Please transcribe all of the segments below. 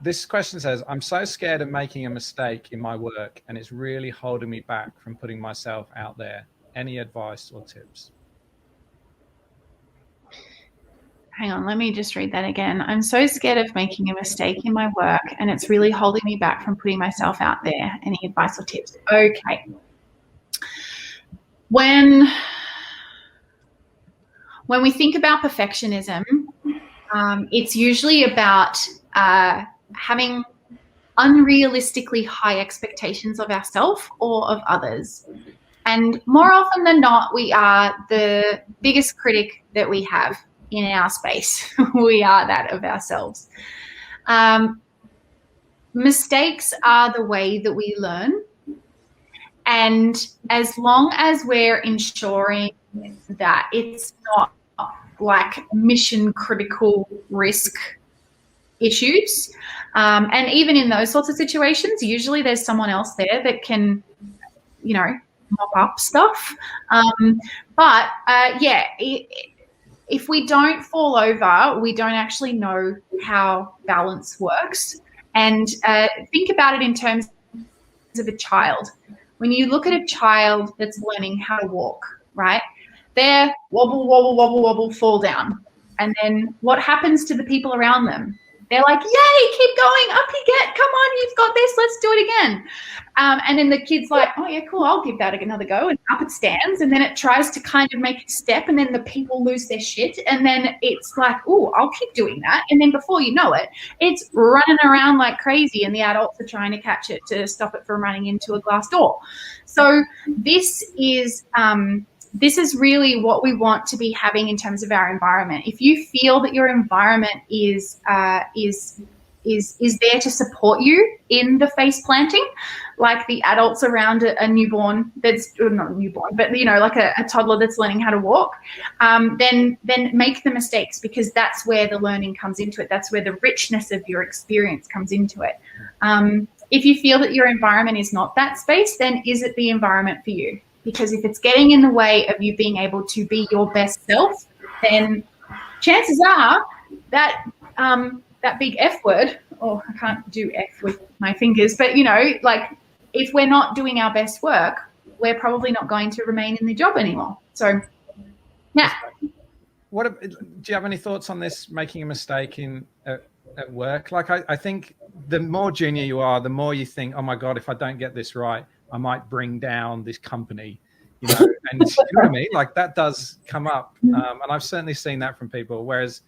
This question says, I'm so scared of making a mistake in my work and it's really holding me back from putting myself out there. Any advice or tips? Hang on, let me just read that again. I'm so scared of making a mistake in my work and it's really holding me back from putting myself out there. Any advice or tips? Okay. When we think about perfectionism, it's usually about having unrealistically high expectations of ourselves or of others. And more often than not, we are the biggest critic that we have in our space. We are that of ourselves. Mistakes are the way that we learn. And as long as we're ensuring that it's not like mission critical risk issues, and even in those sorts of situations, usually there's someone else there that can, mop up stuff. If we don't fall over, we don't actually know how balance works. And think about it in terms of a child. When you look at a child that's learning how to walk, right? They're wobble, wobble, wobble, wobble, fall down. And then what happens to the people around them? They're like, yay, keep going, up you get, come on, you've got this, let's do it again. And then the kid's like, oh yeah, cool, I'll give that another go. And up it stands, and then it tries to kind of make a step, and then the people lose their shit. And then it's like, oh, I'll keep doing that. And then before you know it, it's running around like crazy, and the adults are trying to catch it to stop it from running into a glass door. So this is really what we want to be having in terms of our environment. If you feel that your environment is there to support you in the face planting, like the adults around a newborn that's not a newborn, but like a toddler that's learning how to walk, then make the mistakes, because that's where the learning comes into it. That's where the richness of your experience comes into it. If you feel that your environment is not that space, then is it the environment for you? Because if it's getting in the way of you being able to be your best self, then chances are that that big F word, or I can't do F with my fingers, but if we're not doing our best work, we're probably not going to remain in the job anymore. So, yeah. Do you have any thoughts on this, making a mistake at work? Like, I think the more junior you are, the more you think, oh my God, if I don't get this right, I might bring down this company, and you know what I mean? Like, that does come up. And I've certainly seen that from people. Whereas,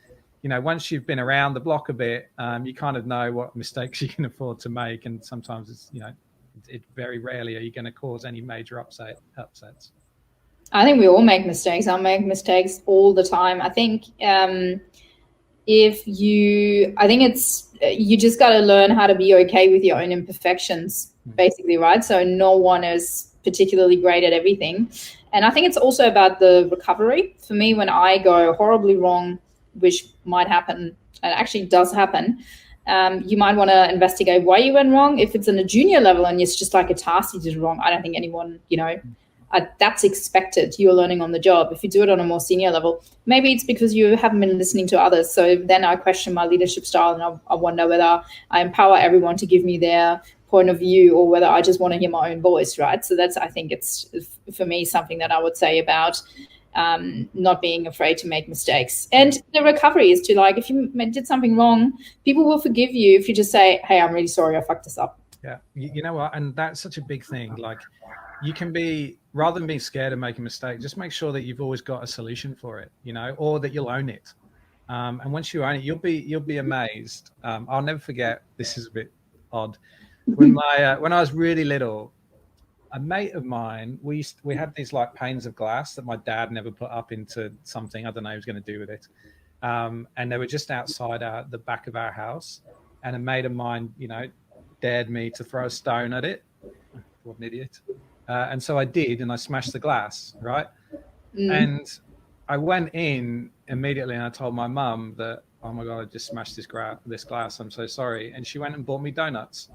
once you've been around the block a bit, you kind of know what mistakes you can afford to make. And sometimes it's, it very rarely are you going to cause any major upsets. I think we all make mistakes. I make mistakes all the time. I think you just got to learn how to be okay with your own imperfections, basically, right? So no one is particularly great at everything. And I think it's also about the recovery. For me, when I go horribly wrong, which might happen, and actually does happen, you might want to investigate why you went wrong. If it's in a junior level and it's just like a task you did wrong, I don't think anyone, that's expected. You're learning on the job. If you do it on a more senior level, maybe it's because you haven't been listening to others. So then I question my leadership style, and I wonder whether I empower everyone to give me their point of view, or whether I just want to hear my own voice, right? So I think it's, for me, something that I would say about not being afraid to make mistakes. And the recovery is to, if you did something wrong, people will forgive you if you just say, hey, I'm really sorry, I fucked this up. Yeah, you know what? And that's such a big thing. Like, you can be, rather than being scared of making a mistake, just make sure that you've always got a solution for it, or that you'll own it. And once you own it, you'll be amazed. I'll never forget, this is a bit odd. When I was really little, a mate of mine, we had these panes of glass that my dad never put up into something, I don't know what he was going to do with it. And they were just outside the back of our house. And a mate of mine, dared me to throw a stone at it. What an idiot. And so I did, and I smashed the glass, right? And I went in immediately and I told my mum that, oh my God, I just smashed this glass. I'm so sorry. And she went and bought me donuts.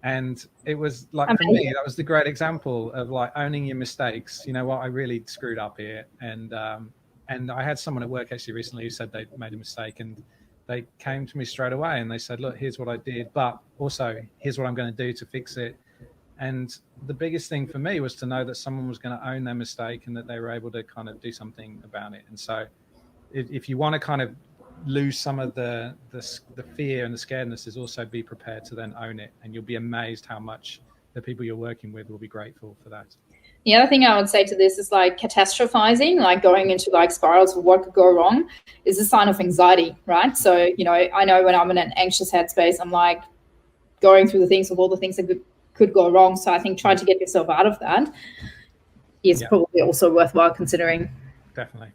And it was for me, that was the great example of owning your mistakes. You know what, I really screwed up here. And I had someone at work actually recently who said they made a mistake, and they came to me straight away and they said, look, here's what I did, but also here's what I'm going to do to fix it. And the biggest thing for me was to know that someone was going to own their mistake and that they were able to kind of do something about it. And so if you want to kind of lose some of the fear and the scaredness, is also be prepared to then own it. And you'll be amazed how much the people you're working with will be grateful for that. The other thing I would say to this is like catastrophizing, like going into like spirals of what could go wrong is a sign of anxiety, right? So, you know, I know when I'm in an anxious headspace, I'm like going through the things of all the things that could go wrong. So I think trying to get yourself out of that is probably also worthwhile considering. Definitely.